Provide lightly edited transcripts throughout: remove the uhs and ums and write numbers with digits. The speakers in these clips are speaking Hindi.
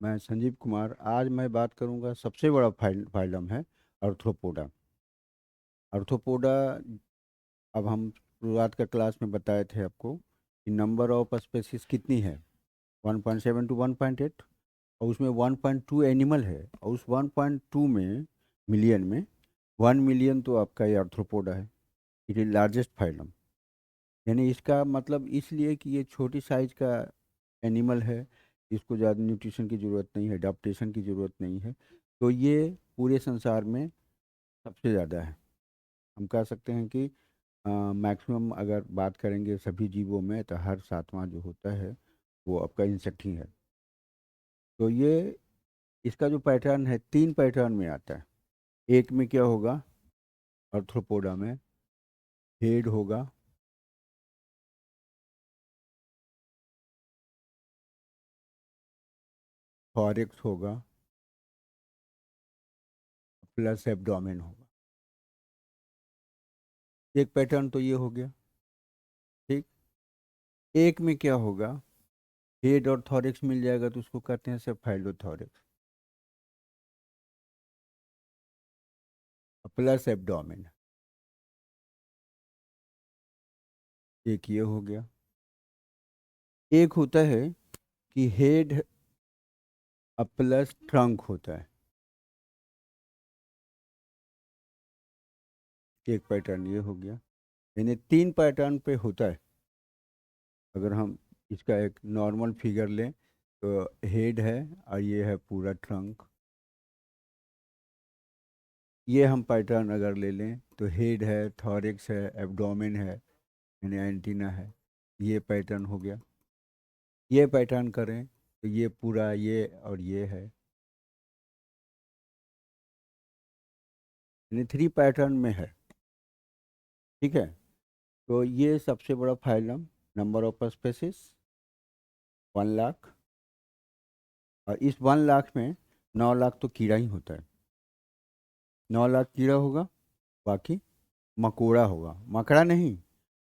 मैं संजीव कुमार। आज मैं बात करूंगा, सबसे बड़ा फाइलम है आर्थ्रोपोडा। आर्थ्रोपोडा, अब हम शुरुआत का क्लास में बताए थे आपको कि नंबर ऑफ स्पेसीज कितनी है, 1.7 टू 1.8। और उसमें 1.2 एनिमल है, और उस 1.2 में मिलियन में 1 मिलियन तो आपका ये आर्थ्रोपोडा है। It is largest phylum. यानी इसका मतलब इसलिए कि ये छोटी साइज का एनिमल है, इसको ज़्यादा न्यूट्रिशन की ज़रूरत नहीं है, अडाप्टेशन की ज़रूरत नहीं है। तो ये पूरे संसार में सबसे ज़्यादा है। हम कह सकते हैं कि मैक्सिमम अगर बात करेंगे सभी जीवों में, तो हर सातवां जो होता है वो आपका इंसेक्ट ही है। तो ये इसका जो पैटर्न है, तीन पैटर्न में आता है। एक में क्या होगा, आर्थ्रोपोडा में हेड होगा, थॉरिक्स होगा, प्लस एब्डोमेन होगा। एक पैटर्न तो ये हो गया। ठीक। एक में क्या होगा, हेड और थॉरिक्स मिल जाएगा तो उसको कहते हैं सेफाइलोथॉरिक्स, प्लस एब्डोमेन। एक ये हो गया। एक होता है कि हेड प्लस ट्रंक होता है। एक पैटर्न ये हो गया। यानी तीन पैटर्न पे होता है। अगर हम इसका एक नॉर्मल फिगर लें तो हेड है और ये है पूरा ट्रंक। ये हम पैटर्न अगर ले लें तो हेड है, थॉरिक्स है, एब्डोमेन है, यानी एंटीना है। ये पैटर्न हो गया। ये पैटर्न करें तो ये पूरा ये और ये है, यानी थ्री पैटर्न में है। ठीक है। तो ये सबसे बड़ा phylum. Number of species 1 lakh. और इस 1 लाख में 9 लाख तो कीड़ा ही होता है। 9 लाख कीड़ा होगा, बाकी मकोड़ा होगा। मकड़ा नहीं,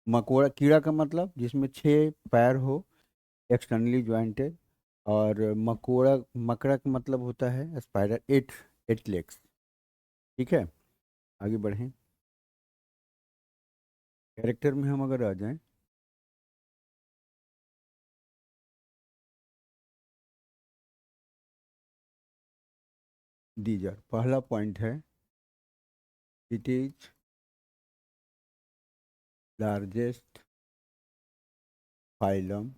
मकोड़ा। कीड़ा का मतलब जिसमें 6 पैर हो, एक्सटर्नली ज्वाइंटेड। और मकोड़ा, मकड़ा का मतलब होता है स्पाइडर, 8 8 लेग्स। ठीक है। आगे बढ़ें। कैरेक्टर में हम अगर आ जाएं, दीजर पहला पॉइंट है, it is largest phylum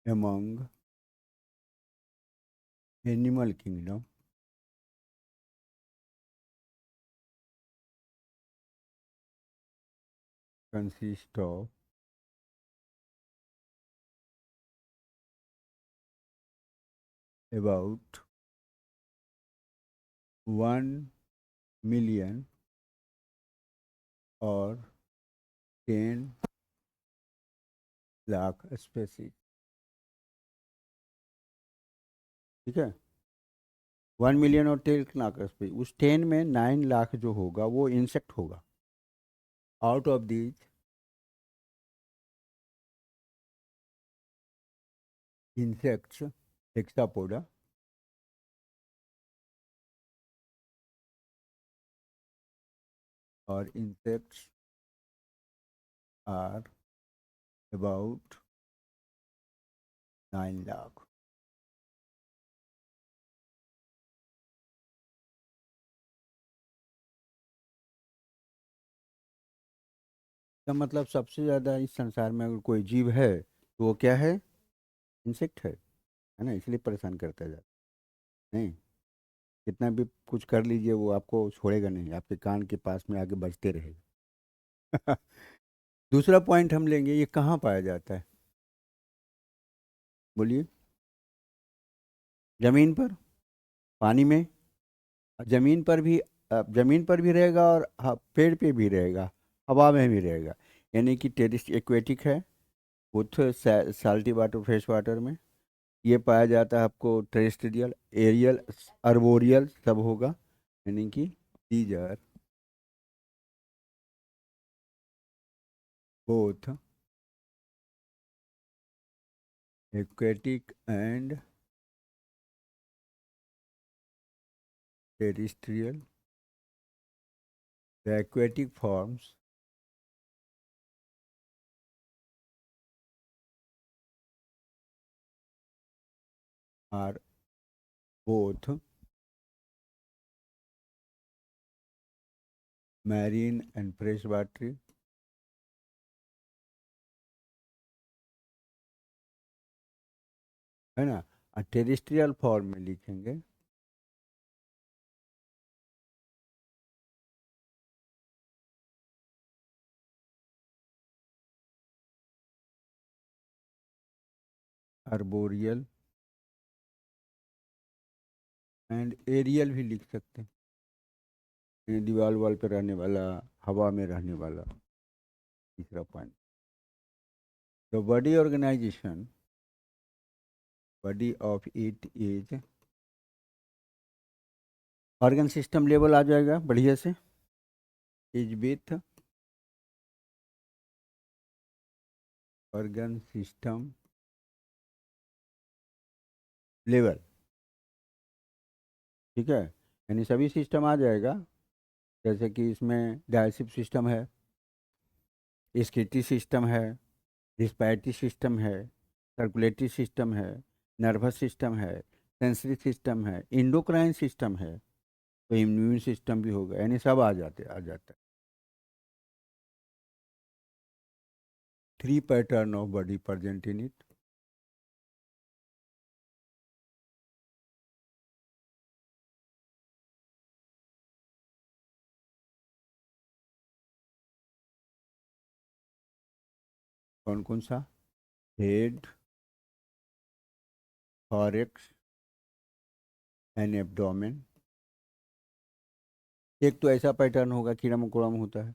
among animal kingdom. Consist of about 1 million और 10 लाख स्पेसीज। ठीक है। 1 मिलियन और 10 लाख स्पेसीज, उस 10 में 9 लाख जो होगा वो इंसेक्ट होगा। Out of these insects, hexapoda, or insects are about 9 lakh. का मतलब सबसे ज़्यादा इस संसार में अगर कोई जीव है तो वो क्या है, इंसेक्ट है ना। इसलिए परेशान करता है ज़्यादा। नहीं, कितना भी कुछ कर लीजिए वो आपको छोड़ेगा नहीं, आपके कान के पास में आगे बजते रहेगा। दूसरा पॉइंट हम लेंगे, ये कहाँ पाया जाता है, बोलिए। जमीन पर, पानी में। जमीन पर भी, जमीन पर भी रहेगा और पेड़ पे भी रहेगा, हवा में भी रहेगा। यानी कि टेरिस्ट एक्वेटिक है, booth salty water, fresh water में। ये पाया जाता है आपको टेरेस्ट्रियल, एरियल, अर्बोरियल सब होगा। यानी कि these are both aquatic and terrestrial. The aquatic forms are both marine and freshwater, है ना। टेरेस्ट्रियल फॉर्म में लिखेंगे अर्बोरियल एंड एरियल भी लिख सकते हैं, यानी दीवार वाल पे रहने वाला, हवा में रहने वाला। तीसरा point, the body of it is, organ system level आ जाएगा बढ़िया से, is with organ system level, ठीक है। यानी सभी सिस्टम आ जाएगा, जैसे कि इसमें डायसिप सिस्टम है, स्किटी सिस्टम है, रिस्पायरेटरी सिस्टम है, सर्कुलेटरी सिस्टम है, नर्वस सिस्टम है, सेंसरी सिस्टम है, इंडोक्राइन सिस्टम है, तो इम्यून सिस्टम भी होगा, यानी सब आ जाता है। 3 pattern of body present in it. कौन कौन सा? Head, thorax and abdomen. एक तो ऐसा पैटर्न होगा कीड़ा मकोड़ा में होता है,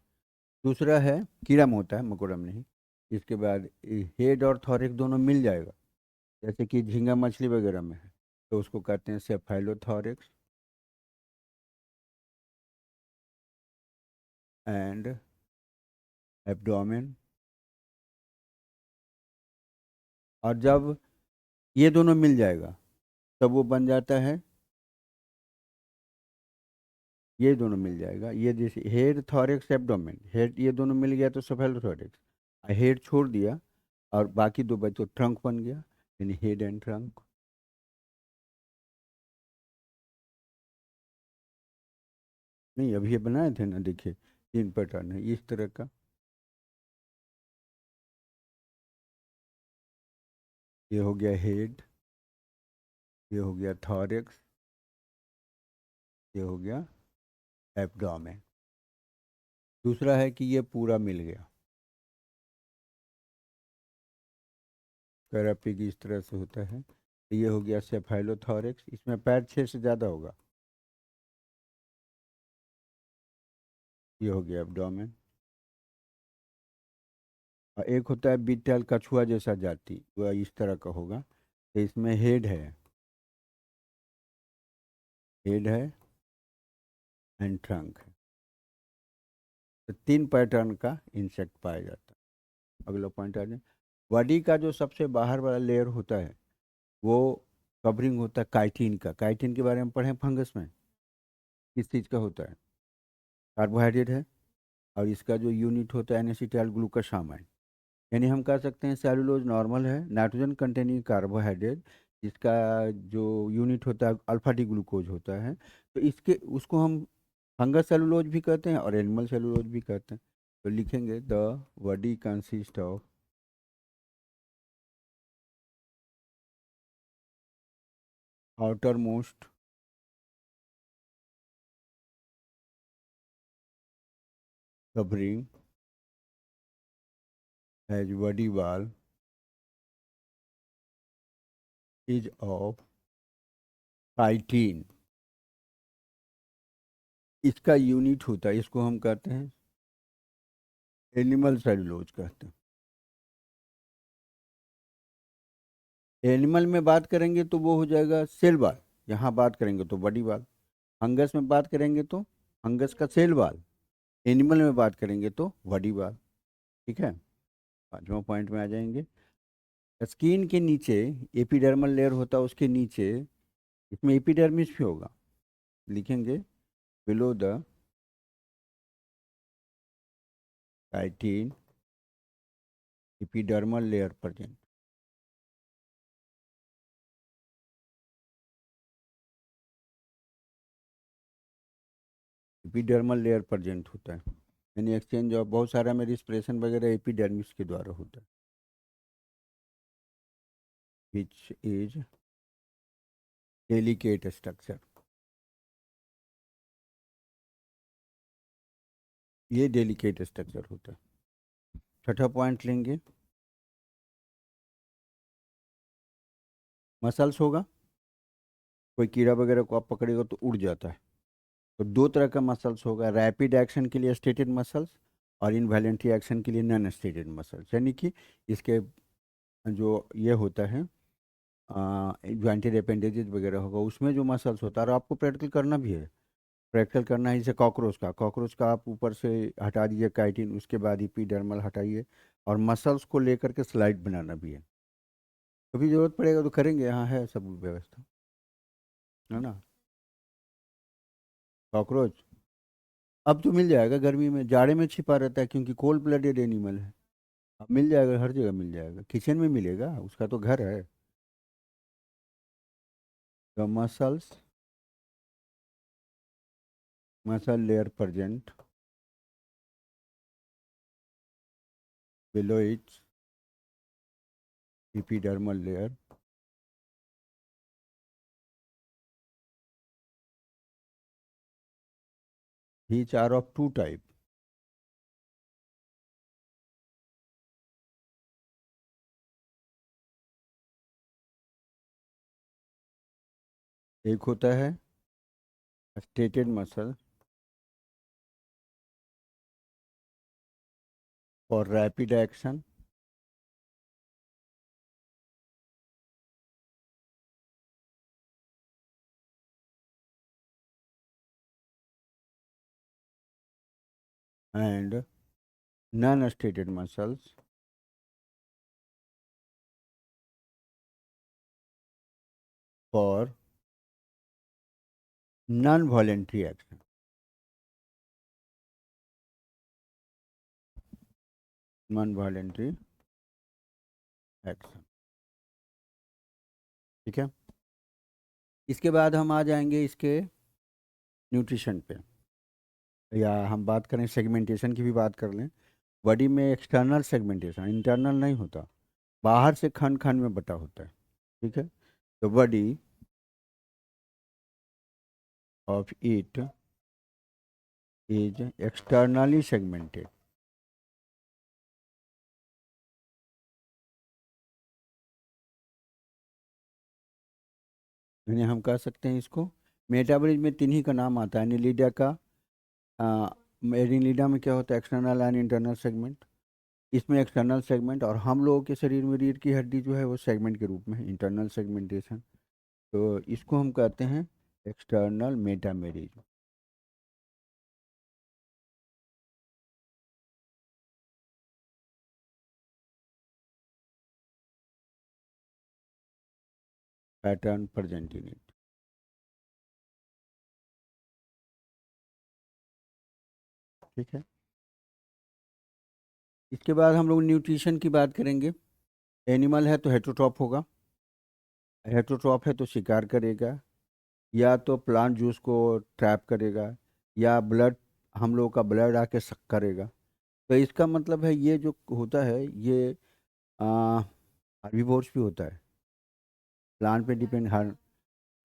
दूसरा है कीड़ा में होता है, मकोड़ा में नहीं। इसके बाद हेड और थॉरैक्स दोनों मिल जाएगा, जैसे कि झींगा मछली वगैरह में है, तो उसको कहते हैं सेफाइलोथॉरैक्स एंड एब्डोमेन। और जब ये दोनों मिल जाएगा तब वो बन जाता है, ये दोनों मिल जाएगा, ये जैसे हेड थॉरैक्स एब्डोमेन, हेड ये दोनों मिल गया तो सेफाइलोथॉरैक्स। हेड छोड़ दिया और बाकी दो बचे तो ट्रंक बन गया, यानी हेड एंड ट्रंक। नहीं, अभी ये बनाए थे ना, देखिए 3 पैटर्न है इस तरह का। ये हो गया हेड, ये हो गया थॉरैक्स, ये हो गया एब्डोमेन। दूसरा है कि ये पूरा मिल गया, थेरापी की इस तरह से होता है। ये हो गया सेफाइलोथॉरैक्स, इसमें पैर 6 से ज़्यादा होगा। ये हो गया एब्डोमेन। और एक होता है बीटल कछुआ जैसा जाति, वह इस तरह का होगा, तो इसमें हेड है एंड ट्रंक है। तो 3 पैटर्न का इंसेक्ट पाया जाता है। अगला पॉइंट आ जाए, बॉडी का जो सबसे बाहर वाला लेयर होता है वो कवरिंग होता है काइटिन का। काइटिन के बारे में पढ़े फंगस में, किस चीज़ का होता है? कार्बोहाइड्रेट है, और इसका जो यूनिट होता है एन-एसिटाइल ग्लूकोसामाइड। यानी हम कह सकते हैं सेलुलोज नॉर्मल है, नाइट्रोजन कंटेनिंग कार्बोहाइड्रेट, जिसका जो यूनिट होता है अल्फा डी ग्लूकोज होता है, तो इसके उसको हम फंगस सेलुलोज भी कहते हैं और एनिमल सेलुलोज भी कहते हैं। तो लिखेंगे the body consist of outer most covering as body wall is of chitin. इसका यूनिट होता है, इसको हम कहते हैं एनिमल सेलुलोज कहते हैं। एनिमल में बात करेंगे तो वो हो जाएगा सेल वाल, यहाँ बात करेंगे तो बॉडी वाल। फंगस में बात करेंगे तो फंगस का सेल वाल, एनिमल में बात करेंगे तो बॉडी वाल। ठीक है, 5वां पॉइंट में आ जाएंगे, स्किन के नीचे एपिडर्मल लेयर होता है, उसके नीचे इसमें एपिडर्मिस भी होगा, लिखेंगे below the chitin epidermal layer present. Epidermal layer present होता है, यानी एक्सचेंज ऑफ बहुत सारा में रिस्पिरेशन वगैरह एपिडर्मिस के द्वारा होता है, विच इज डेलिकेट स्ट्रक्चर। ये डेलिकेट स्ट्रक्चर होता है। छठा पॉइंट लेंगे, मसल्स होगा, कोई कीड़ा वगैरह को आप पकड़ेगा तो उड़ जाता है। तो दो तरह का मसल्स होगा, रैपिड एक्शन के लिए स्टेटेड मसल्स और इनवॉलेंट्री एक्शन के लिए नॉन स्टेटेड मसल्स, यानी कि इसके जो ये होता है जॉइंटेड अपेंडेजेस वगैरह होगा, उसमें जो मसल्स होता है, और आपको प्रैक्टिकल करना भी है। प्रैक्टिकल करना है, जैसे कॉकरोच का आप ऊपर से हटा दीजिए काइटिन, उसके बाद एपिडर्मल हटाइए, और मसल्स को लेकर के स्लाइड बनाना भी है। कभी जरूरत पड़ेगा तो करेंगे, यहाँ है सब व्यवस्था, है ना। कॉकरोच अब तो मिल जाएगा, गर्मी में जाड़े में छिपा रहता है क्योंकि कोल्ड ब्लडेड एनिमल है। अब मिल जाएगा, हर जगह मिल जाएगा, किचन में मिलेगा, उसका तो घर है। The muscle layer present below it's epidermal layer which are of two type। एक होता है stated muscle for rapid action, and non stated muscles for non voluntary action. Non voluntary action, ठीक है। इसके बाद हम आ जाएंगे इसके न्यूट्रिशन पे, या हम बात करें सेगमेंटेशन की भी बात कर लें। बॉडी में एक्सटर्नल सेगमेंटेशन, इंटरनल नहीं होता, बाहर से खंड खंड में बटा होता है, ठीक है। तो body of it is externally segmented, यानी हम कह सकते हैं इसको, मेटाबॉलिज्म में तीन ही का नाम आता है, एनिलिडा का। एनिलिडा में क्या होता है, एक्सटर्नल एंड इंटरनल सेगमेंट। इसमें एक्सटर्नल सेगमेंट, और हम लोगों के शरीर में रीढ़ की हड्डी जो है वो सेगमेंट के रूप में है, इंटरनल सेगमेंटेशन। तो इसको हम कहते हैं external metamerism. Pattern present in it, ठीक है। इसके बाद हम लोग न्यूट्रिशन की बात करेंगे। एनिमल है तो हेटरोट्रॉफ होगा, हेटरोट्रॉफ है तो शिकार करेगा, या तो प्लांट जूस को ट्रैप करेगा, या ब्लड, हम लोगों का ब्लड आके सक करेगा। तो इसका मतलब है ये जो होता है ये हार्बीवोर्स भी होता है, प्लांट पे डिपेंड, हर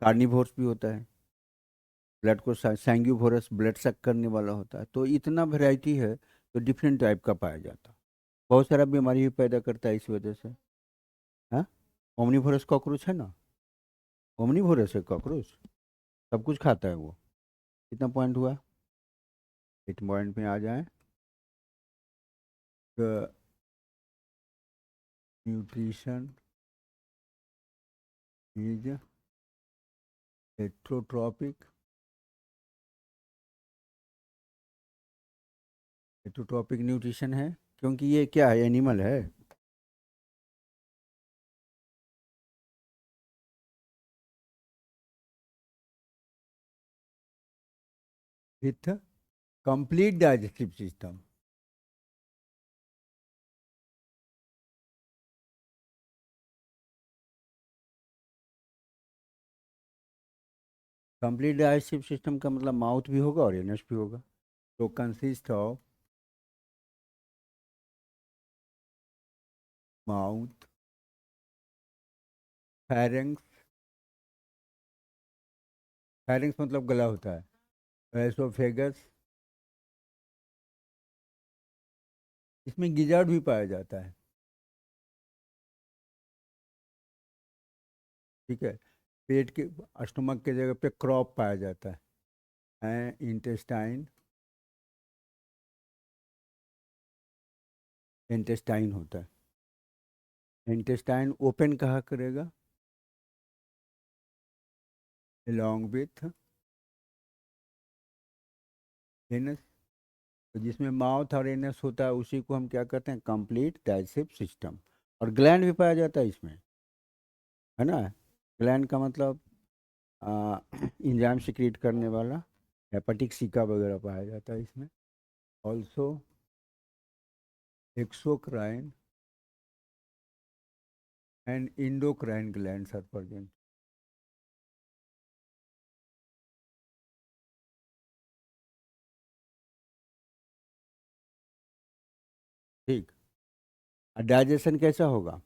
कार्निवोर्स भी होता है, ब्लड को सैंग्यूवोरस ब्लड सक करने वाला होता है। तो इतना वैरायटी है, तो डिफरेंट टाइप का पाया जाता है, बहुत सारा बीमारी भी पैदा करता है इस वजह से। हाँ, ओमनीवोरस कॉकरोच है ना, ओमनीवोरस है कॉकरोच, सब कुछ खाता है वो। कितना पॉइंट हुआ, 8 पॉइंट में आ जाए। Nutrition is heterotrophic, heterotrophic nutrition है क्योंकि ये क्या है, एनिमल है। With complete digestive system. Complete digestive system का मतलब माउथ भी होगा और एनस भी होगा। तो consist of mouth, pharynx, pharynx मतलब गला होता है, एसोफेगस, इसमें गिजार्ड भी पाया जाता है। ठीक है। पेट के स्टमक के जगह पे क्रॉप पाया जाता है, इंटेस्टाइन, इंटेस्टाइन होता है। इंटेस्टाइन ओपन कहाँ करेगा? along with anus. तो जिसमें माउथ और एनस होता है उसी को हम क्या कहते हैं? Complete digestive system. और ग्लैंड भी पाया जाता है इसमें, है ना। ग्लैंड का मतलब इंजाइम सिक्रीट करने वाला, हेपेटिक सिका वगैरह पाया जाता है इसमें। Also exocrine and endocrine glands are present. ठीक। डाइजेशन कैसा होगा?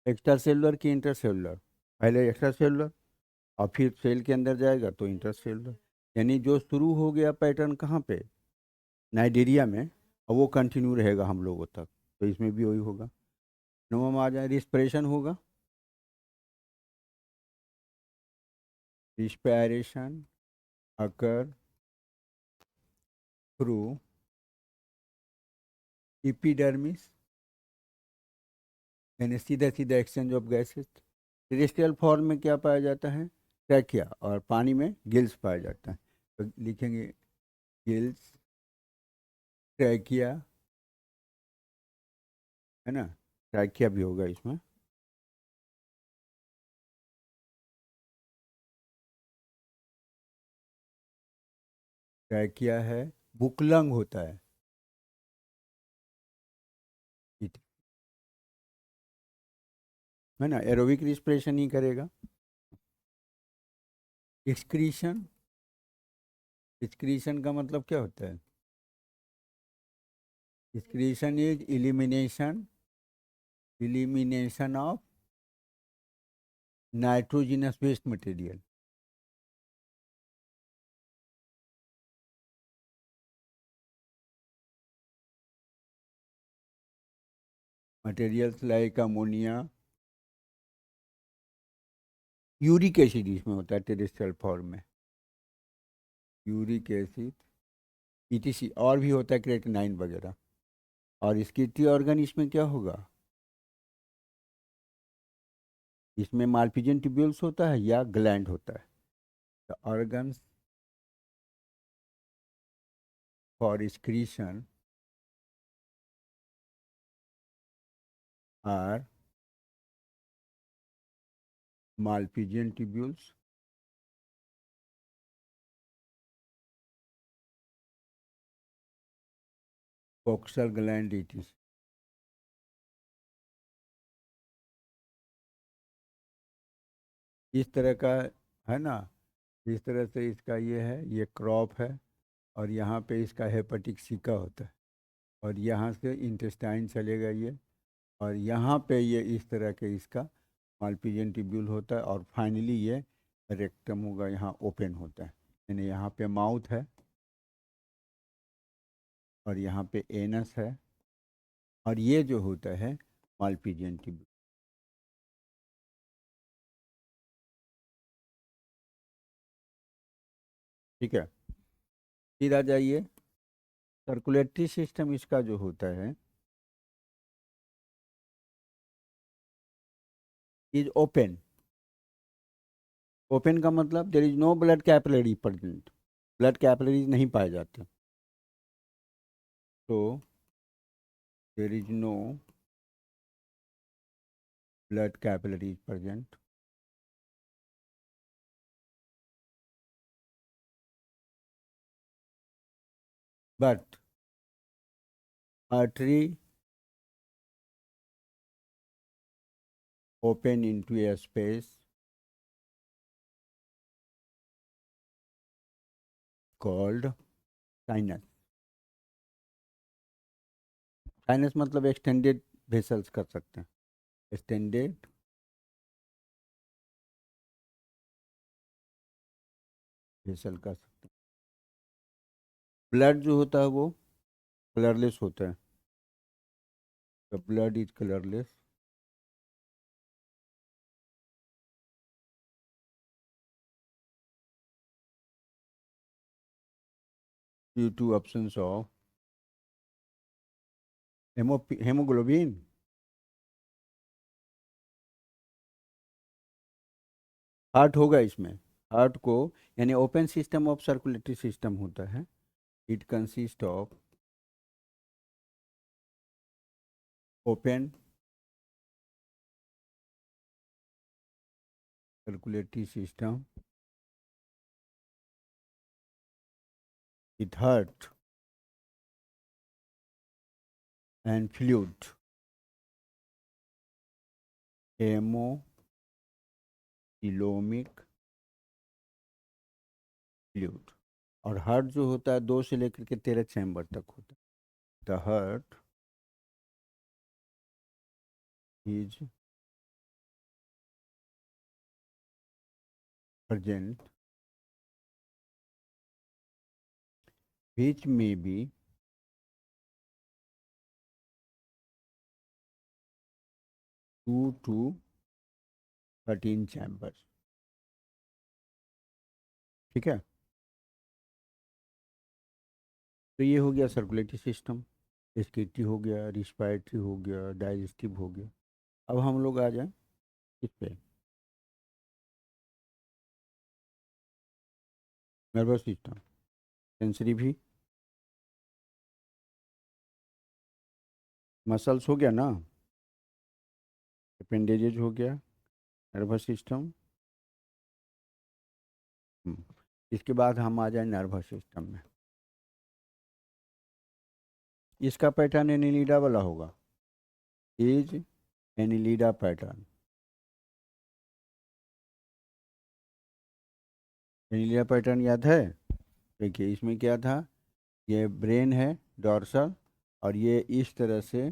एक्स्ट्रा सेलुलर कि इंटर सेलुलर? पहले एक्स्ट्रा सेलुलर और फिर सेल के अंदर जाएगा तो इंटर सेलुलर। यानी जो शुरू हो गया पैटर्न कहाँ पे? नाइजीरिया में, और वो कंटिन्यू रहेगा हम लोगों तक। तो इसमें भी वही होगा। नवम आ जाए, रिस्पिरेशन होगा। रिस्पायरेशन अकर थ्रू इपिडर्मिस, यानी सीधा सीधा exchange of gases. Terrestrial form में क्या पाया जाता है? ट्रैकिया, और पानी में गिल्स पाया जाता है। तो लिखेंगे गिल्स, ट्रैकिया, है ना। ट्रैकिया भी होगा इसमें। ट्रैकिया है। बुकलंग होता है ना। एरोबिक रिस्पिरेशन ही करेगा। एक्सक्रीशन, एक्सक्रीशन का मतलब क्या होता है? Excretion is elimination, elimination of nitrogenous waste material. Materials like ammonia, uric acid इसमें होता है टेरेस्ट्रियल फॉर्म में। यूरिक एसिड, ईटीसी, और भी होता है क्रेटिनाइन वगैरह। और स्किटी ऑर्गन इसमें क्या होगा? इसमें मालपिजन ट्यूब्यूल्स होता है या ग्लैंड होता है? The organs for secretion are Malpighian tubules, coxal gland, etc. इस तरह का, है ना। इस तरह से इसका ये है, ये क्रॉप है। और यहाँ पे इसका हेपेटिक सिका होता है। और यहाँ से इंटेस्टाइन चलेगा ये। और यहाँ पे ये इस तरह के इसका मालपीजियन ट्यूब्यूल होता है। और फाइनली ये रेक्टम होगा, यहाँ ओपन होता है। यानी यहाँ पे माउथ है, और यहाँ पे एनस है, और ये जो होता है मालपीजियन ट्यूब्यूल। ठीक है। फिर आ जाइए, सर्कुलेटरी सिस्टम इसका जो होता है इज ओपन। ओपन का मतलब there is no blood capillary present, blood capillaries नहीं पाए जाते। तो there is no blood capillaries present. but artery open into a space called sinus. Sinus मतलब एक्सटेंडेड वेसल्स कर सकते हैं, एक्सटेंडेड वेसल कर सकते हैं। ब्लड जो होता है वो कलरलेस होता है, the blood is colourless. Due to absence of haemoglobin. Heart होगा इसमें, हार्ट को यानी open system of circulatory system होता है। It consist of open circulatory system with heart and fluid, haemocoelomic fluid. और हार्ट जो होता है 2 से लेकर के 13 चैम्बर तक होता है। The heart is present which may be 2 to 13 chambers। ठीक है, तो ये हो गया सर्कुलेटरी सिस्टम, एक्सक्रीटरी हो गया, रिस्पायरेटरी हो गया, डाइजेस्टिव हो गया। अब हम लोग आ जाएं इस पे, नर्वस सिस्टम, सेंसरी भी, मसल्स हो गया ना, अपेंडेजेज हो गया, नर्वस सिस्टम। इसके बाद हम आ जाए नर्वस सिस्टम में। इसका पैटर्न एनिलीडा वाला होगा, is Annelida pattern. Annelida pattern याद है? देखिए इसमें क्या था, ये ब्रेन है डॉर्सल, और ये इस तरह से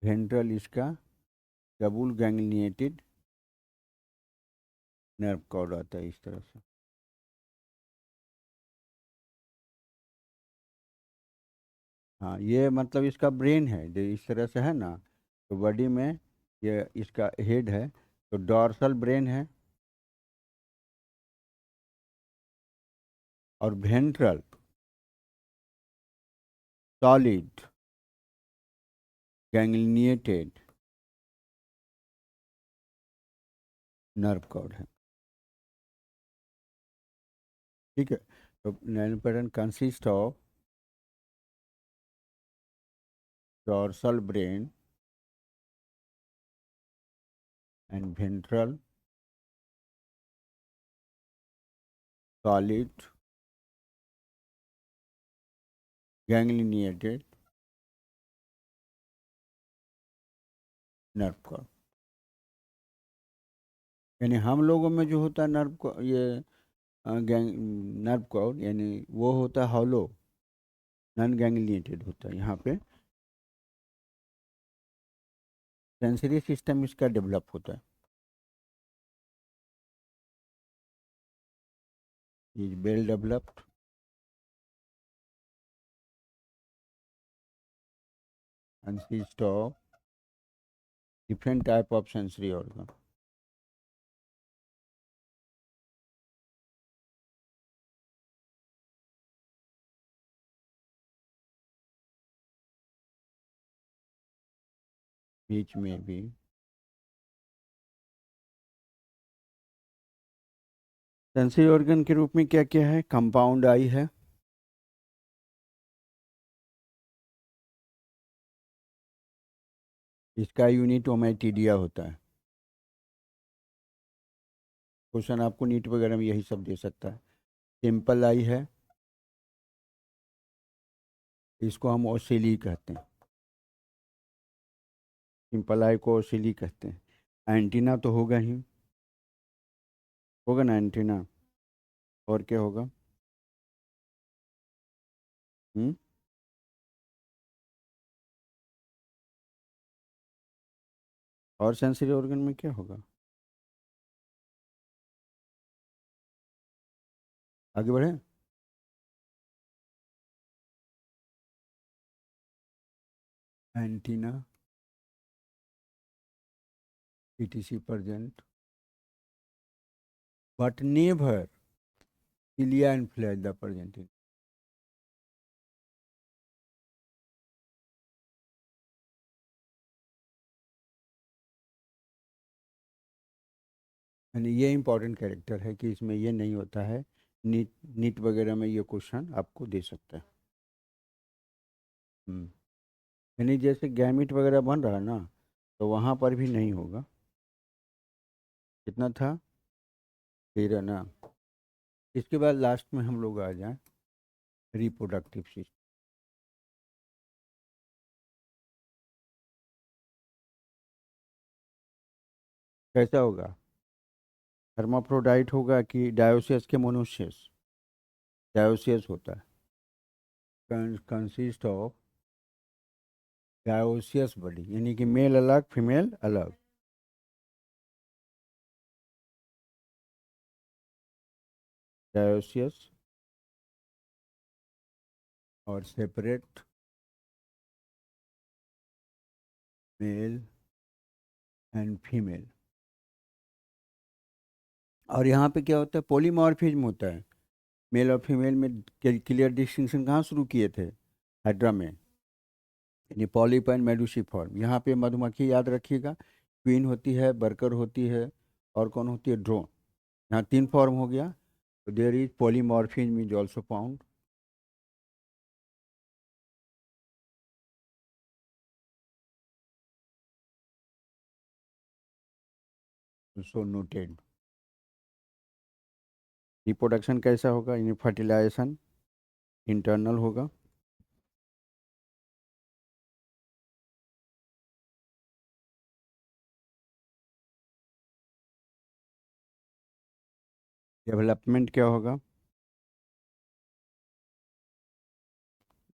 वेंट्रल इसका डबल गैंग्लिनेटेड नर्व कॉर्ड आता है इस तरह से। हाँ, ये मतलब इसका ब्रेन है जो इस तरह से है ना, तो बॉडी में ये इसका हेड है, तो डॉर्सल ब्रेन है, और ventral solid ganglionated nerve cord है। ठीक है, तो nano pattern consist of dorsal brain and ventral solid ganglionated nerve cord. यानी हम लोगों में जो होता है नर्व को, ये गैंग नर्व कॉर्ड यानी वो होता है हॉलो, नॉन गैंग्लिनेटेड होता है। यहाँ पे सेंसरी सिस्टम इसका डेवलप होता है, is well developed, consist of different type of sensory organ. बीच में भी सेंसरी ऑर्गन के रूप में क्या क्या है, कंपाउंड आई है, इसका यूनिट ओमेटिडिया होता है। क्वेश्चन आपको नीट वगैरह में यही सब दे सकता है। सिंपल आई है, इसको हम ओसिली कहते हैं, सिंपल आई को ओसिली कहते हैं। एंटीना तो होगा ही, होगा ना एंटीना। और क्या होगा? हम्म। और सेंसरी ऑर्गन में क्या होगा? आगे बढ़े। Antenna, ETC present, but never cilia and flash the present in. यानी ये इंपॉर्टेंट कैरेक्टर है कि इसमें ये नहीं होता है। नीट, नीट वगैरह में ये क्वेश्चन आपको दे सकता है। हम्म। यानी जैसे गैमिट वगैरह बन रहा है ना, तो वहाँ पर भी नहीं होगा। कितना था? 13 ना। इसके बाद लास्ट में हम लोग आ जाएं रिप्रोडक्टिव सिस्टम। कैसा होगा? हर्माफ्रोडाइट होगा कि डायोसियस के मोनोसियस? डायोसियस होता है, कंसिस्ट ऑफ डायोसियस बॉडी, यानी कि मेल अलग फीमेल अलग। डायोसियस और सेपरेट मेल एंड फीमेल। और यहाँ पे क्या होता है? पॉलीमॉर्फिज्म होता है। मेल और फीमेल में क्लियर डिस्टिंक्शन कहाँ शुरू किए थे? हाइड्रा में, यानी पॉलिप एंड मेडुसिफॉर्म। यहाँ पे मधुमक्खी याद रखिएगा, क्वीन होती है, वर्कर होती है, और कौन होती है? ड्रोन। यहाँ 3 फॉर्म हो गया। तो there is polymorphism is also found. So noted. Reproduction कैसा होगा? यानी फर्टिलाइजेशन इंटरनल होगा। डेवलपमेंट क्या होगा?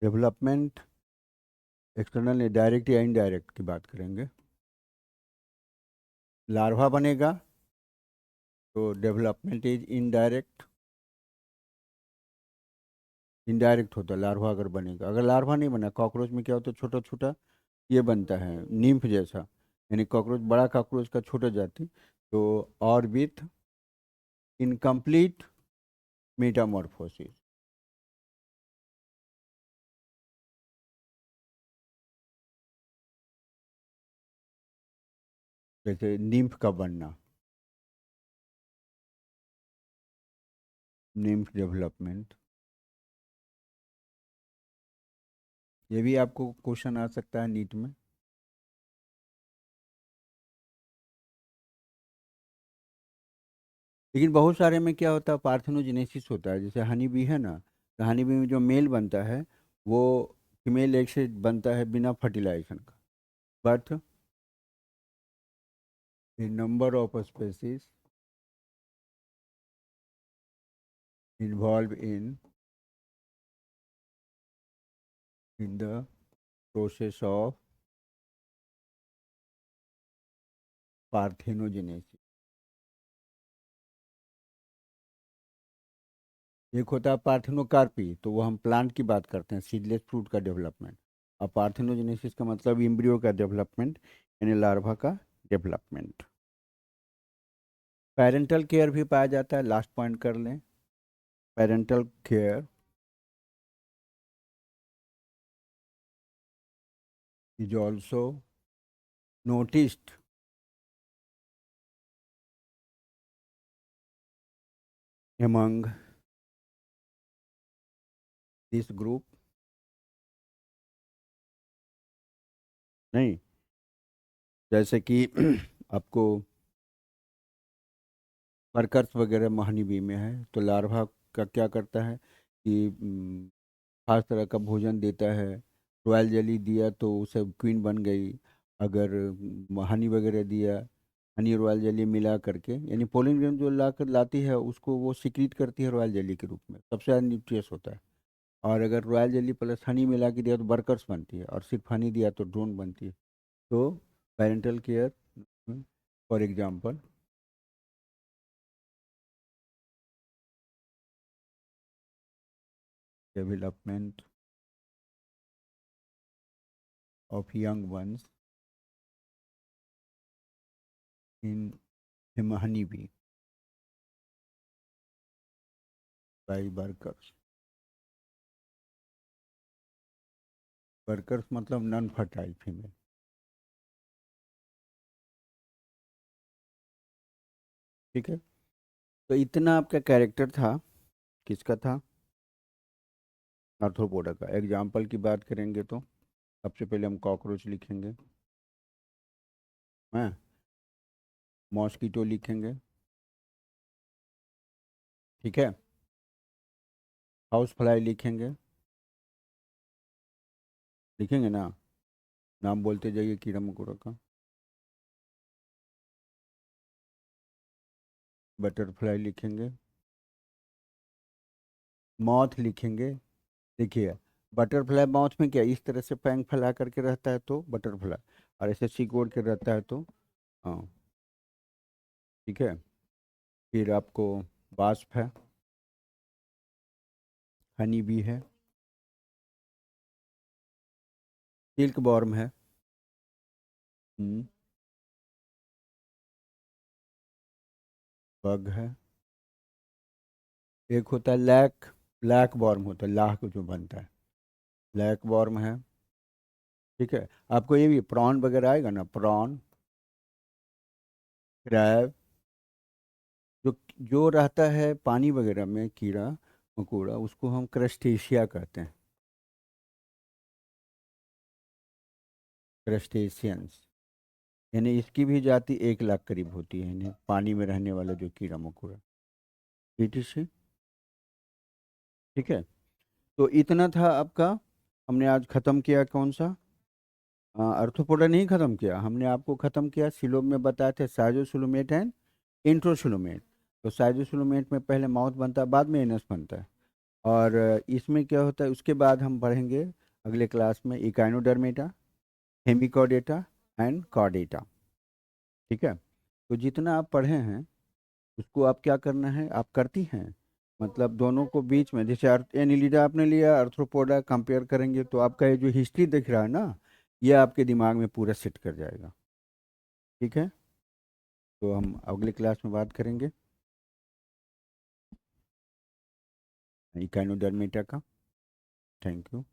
डेवलपमेंट एक्सटर्नल, डायरेक्ट या इनडायरेक्ट की बात करेंगे। लार्वा बनेगा तो डेवलपमेंट इज इनडायरेक्ट। इनडायरेक्ट होता है लार्वा अगर बनेगा। अगर लार्वा नहीं बना, कॉकरोच में क्या होता है? छोटा छोटा ये बनता है नीम्फ जैसा, यानी कॉकरोच, बड़ा कॉकरोच का छोटा जाति। तो और विथ इनकम्प्लीट मेटामॉर्फोसिस। जैसे नीम्फ का बनना, नीम्फ डेवलपमेंट। ये भी आपको क्वेश्चन आ सकता है नीट में। लेकिन बहुत सारे में क्या होता है? पार्थेनोजेनेसिस होता है। जैसे हनी बी है ना, तो हनी बी में जो मेल बनता है वो फीमेल एग से बनता है बिना फर्टिलाइजेशन का। But the number of species involve in the process of parthenogenesis. एक होता है पार्थेनोकार्पी, तो वो हम प्लांट की बात करते हैं, सीडलेस फ्रूट का डेवलपमेंट। और पार्थेनोजेनेसिस का मतलब इम्ब्रियो का डेवलपमेंट, यानी लार्वा का डेवलपमेंट। पेरेंटल केयर भी पाया जाता है, लास्ट पॉइंट कर लें। Parental care is also noticed among this group। नहीं, जैसे कि आपको वर्कर्स वगैरह महानी बी में है, तो लार्वा का क्या करता है कि खास तरह का भोजन देता है। रॉयल जेली दिया तो उसे क्वीन बन गई। अगर हनी वगैरह दिया, हनी रॉयल जेली मिला करके, यानी पोलन ग्रेन जो ला कर लाती है उसको वो सिक्रीट करती है रॉयल जेली के रूप में, सबसे ज़्यादा न्यूट्रियस होता है। और अगर रॉयल जेली प्लस हनी मिला के दिया तो बर्कर्स बनती है, और सिर्फ हनी दिया तो ड्रोन बनती है। तो parental care, for example, development of young ones in honey bee by workers. Workers मतलब नॉन फर्टाइल फीमेल। ठीक है। तो इतना आपका कैरेक्टर था, किसका था? आर्थ्रोपोडा का। एग्जाम्पल की बात करेंगे तो सबसे पहले हम कॉकरोच लिखेंगे, हैं, मॉस्किटो लिखेंगे, ठीक है, हाउस फ्लाई लिखेंगे, लिखेंगे ना, नाम बोलते जाइए कीड़ा मकोड़ा का। बटरफ्लाई लिखेंगे, मॉथ लिखेंगे। देखिए, बटरफ्लाई माउथ में क्या इस तरह से पैंग फैला करके रहता है तो बटरफ्लाई, और ऐसे सिकोड़ के रहता है तो, हाँ, ठीक है। फिर आपको वास्प है, हनी बी है, सिल्क बॉर्म है, हम्म, बग है, एक होता है लैक, लैक बॉर्म होता है, लाह को जो बनता है, लैक बॉर्म है, ठीक है। आपको ये भी प्रॉन वगैरह आएगा ना, प्रॉन, क्रैब, जो जो रहता है पानी वगैरह में कीड़ा मकोड़ा, उसको हम क्रस्टेशिया कहते हैं, क्रस्टेशियंस। यानी इसकी भी जाति 1 लाख करीब होती है, इन्हें पानी में रहने वाला जो कीड़ा मकोड़ा, etc। ठीक है। तो इतना था आपका। हमने आज खत्म किया कौन सा? अर्थोपोडा नहीं खत्म किया, हमने आपको खत्म किया सिलोम में बताए थे साइजोसुलोमेट एंड इंट्रोसुलोमेट। तो साइजोसुलोमेट में पहले माउथ बनता है, बाद में एनस बनता है। और इसमें क्या होता है उसके बाद हम पढ़ेंगे अगले क्लास में इकाइनोडर्मेटा, हेमिकॉर्डेटा एंड कॉर्डेटा। ठीक है। तो जितना आप पढ़े हैं उसको आप क्या करना है, आप करती हैं, मतलब दोनों को बीच में, जैसे एनिलिडा आपने लिया, अर्थ्रोपोडा कंपेयर करेंगे तो आपका ये जो हिस्ट्री दिख रहा है ना, ये आपके दिमाग में पूरा सेट कर जाएगा। ठीक है। तो हम अगले क्लास में बात करेंगे इकाइनोडर्मेटा का। Thank you.